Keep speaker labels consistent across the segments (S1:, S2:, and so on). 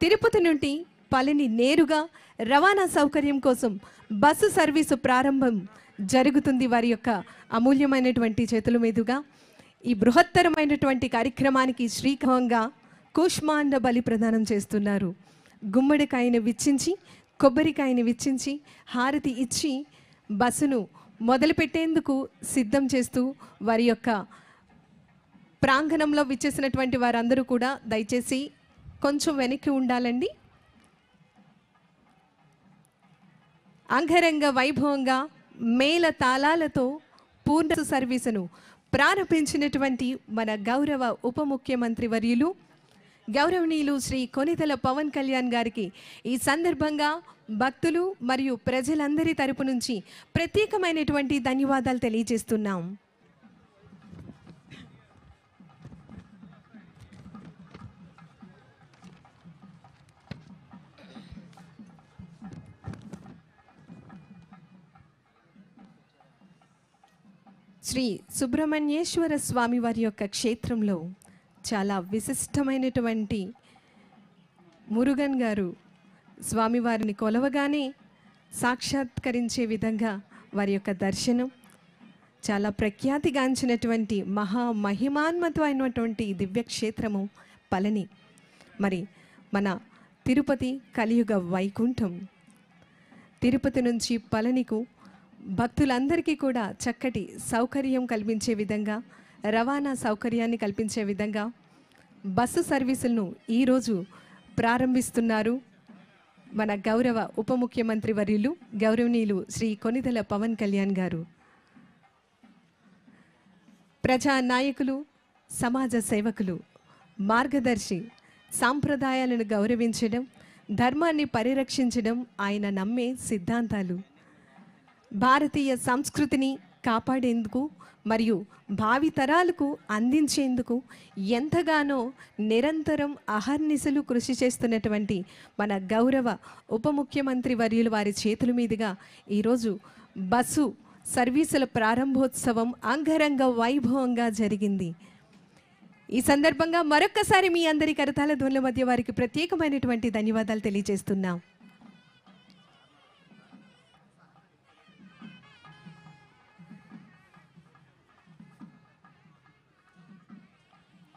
S1: తిరుపతి నుండి పళని నేరుగా రవాణా సౌకర్యం కోసం బస్సు సర్వీసు ప్రారంభం జరుగుతుంది. వారి యొక్క అమూల్యమైనటువంటి చేతుల మీదుగా ఈ బృహత్తరమైనటువంటి కార్యక్రమానికి శ్రీకంగా కూష్మాండ బలి ప్రదానం చేస్తున్నారు. గుమ్మడికాయను విచ్చించి, కొబ్బరికాయను విచ్చించి, హారతి ఇచ్చి బస్సును మొదలుపెట్టేందుకు సిద్ధం చేస్తూ వారి యొక్క ప్రాంగణంలో విచ్చేసినటువంటి వారందరూ కూడా దయచేసి కొంచెం వెనక్కి ఉండాలండి. అంగరంగ వైభవంగా మేళ తాళాలతో పూర్ణ సర్వీసును ప్రారంభించినటువంటి మన గౌరవ ఉప ముఖ్యమంత్రి వర్యులు గౌరవనీయులు శ్రీ కొనిదెల పవన్ కళ్యాణ్ గారికి ఈ సందర్భంగా భక్తులు మరియు ప్రజలందరి తరపు నుంచి ప్రత్యేకమైనటువంటి ధన్యవాదాలు తెలియజేస్తున్నాం. శ్రీ సుబ్రహ్మణ్యేశ్వర స్వామి వారి యొక్క క్షేత్రంలో చాలా విశిష్టమైనటువంటి మురుగన్ గారు స్వామివారిని కొలవగానే సాక్షాత్కరించే విధంగా వారి యొక్క దర్శనం చాలా ప్రఖ్యాతిగాంచినటువంటి మహిమాన్వితమైనటువంటి దివ్యక్షేత్రము పళని. మరి మన తిరుపతి కలియుగ వైకుంఠం. తిరుపతి నుంచి పళనికు భక్తులందరికీ కూడా చక్కటి సౌకర్యం కల్పించే విధంగా, రవాణా సౌకర్యాన్ని కల్పించే విధంగా బస్సు సర్వీసులను ఈరోజు ప్రారంభిస్తున్నారు మన గౌరవ ఉప ముఖ్యమంత్రి వర్యులు గౌరవనీయులు శ్రీ కొనిదెల పవన్ కళ్యాణ్ గారు. ప్రజా నాయకులు, సమాజ సేవకులు, మార్గదర్శి, సాంప్రదాయాలను గౌరవించడం, ధర్మాన్ని పరిరక్షించడం ఆయన నమ్మే సిద్ధాంతాలు. భారతీయ సంస్కృతిని కాపాడేందుకు మరియు భావితరాలకు అందించేందుకు ఎంతగానో నిరంతరం అహర్నిశలు కృషి చేస్తున్నటువంటి మన గౌరవ ఉప ముఖ్యమంత్రి వర్యులు వారి చేతుల మీదుగా ఈరోజు బస్సు సర్వీసుల ప్రారంభోత్సవం అంగరంగ వైభవంగా జరిగింది. ఈ సందర్భంగా మరొక్కసారి మీ అందరి కరతాళ ధ్వనుల మధ్య వారికి ప్రత్యేకమైనటువంటి ధన్యవాదాలు తెలియజేస్తున్నాం.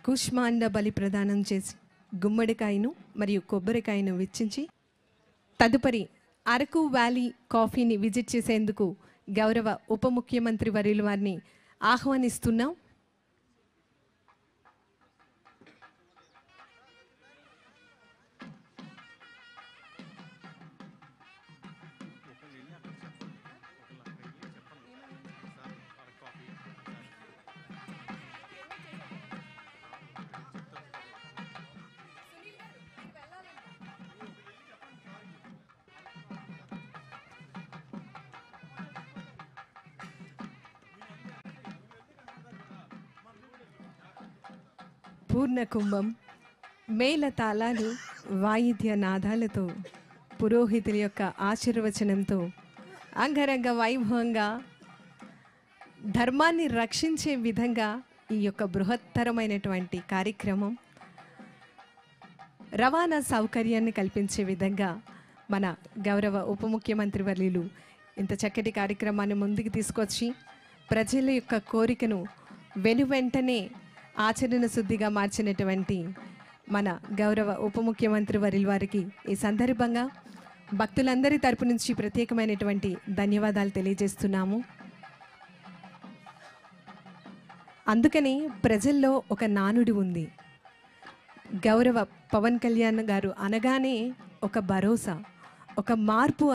S1: కూష్మాండ బలి ప్రదానం చేసి గుమ్మడికాయను మరియు కొబ్బరికాయను విచ్చించి తదుపరి అరకు వ్యాలీ కాఫీని విజిట్ చేసేందుకు గౌరవ ఉప ముఖ్యమంత్రి వర్యుల వారిని ఆహ్వానిస్తున్నాం. పూర్ణ కుంభం, మేళ తాళాలు, వాయిద్య నాదాలతో పురోహితుల యొక్క ఆశీర్వచనంతో అంగరంగ వైభవంగా ధర్మాన్ని రక్షించే విధంగా ఈ యొక్క బృహత్తరమైనటువంటి కార్యక్రమం, రవాణా సౌకర్యాన్ని కల్పించే విధంగా మన గౌరవ ఉప ముఖ్యమంత్రి వర్యులు ఇంత చక్కటి కార్యక్రమాన్ని ముందుకు తీసుకొచ్చి ప్రజల యొక్క కోరికను వెనువెంటనే ఆచరణ శుద్ధిగా మార్చినటువంటి మన గౌరవ ఉప ముఖ్యమంత్రి వర్యుల వారికి ఈ సందర్భంగా భక్తులందరి తరపు నుంచి ప్రత్యేకమైనటువంటి ధన్యవాదాలు తెలియజేస్తున్నాము. అందుకని ప్రజల్లో ఒక నానుడి ఉంది. గౌరవ పవన్ కళ్యాణ్ గారు అనగానే ఒక భరోసా, ఒక మార్పు